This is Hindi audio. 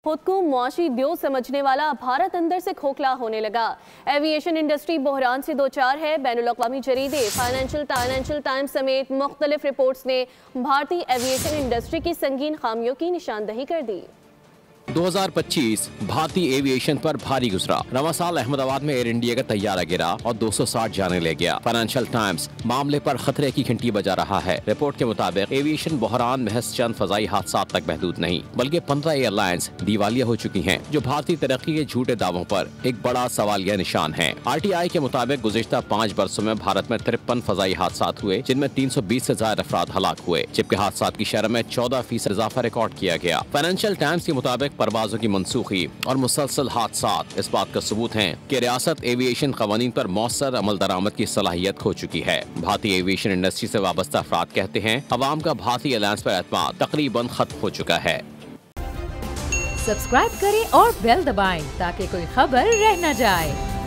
खुद को मुआशी द्यो समझने वाला भारत अंदर से खोखला होने लगा। एविएशन इंडस्ट्री बहरान से दो चार है। बैनुल-अक़वामी जरीदे फाइनेंशियल टाइम्स समेत मुख्तलिफ रिपोर्ट्स ने भारतीय एविएशन इंडस्ट्री की संगीन खामियों की निशानदही कर दी। 2025 भारतीय एविएशन पर भारी गुजरा। रवा साल अहमदाबाद में एयर इंडिया का तैयारा गिरा और 260 जाने ले गया। फाइनेंशियल टाइम्स मामले पर खतरे की घंटी बजा रहा है। रिपोर्ट के मुताबिक एविएशन बहरान महज चंद फजाई हादसा तक महदूद नहीं, बल्कि 15 एयरलाइंस दिवालिया हो चुकी हैं, जो भारतीय तरक्की के झूठे दावों पर एक बड़ा सवालिया निशान है। RTI के मुताबिक गुज़िश्ता 5 वर्षों में भारत में 53 फजाई हादसा हुए, जिनमें 320 से ज्यादा अफराद हलाक हुए, जबकि हादसा की शरह में 14% इजाफा रिकॉर्ड किया गया। फाइनेंशियल टाइम्स के मुताबिक परवाजों की मनसूखी और मुसलसल हादसात इस बात का सबूत हैं कि रियासत एविएशन कवानीन पर मौसर अमल दरामद की सलाहियत खो चुकी है। भारतीय एविएशन इंडस्ट्री से वाबस्ता अफराद कहते हैं अवाम का भारतीय एयरलाइंस पर एतमाद तकरीबन खत्म हो चुका है। सब्सक्राइब करें और बेल दबाएं ताकि कोई खबर रह न जाए।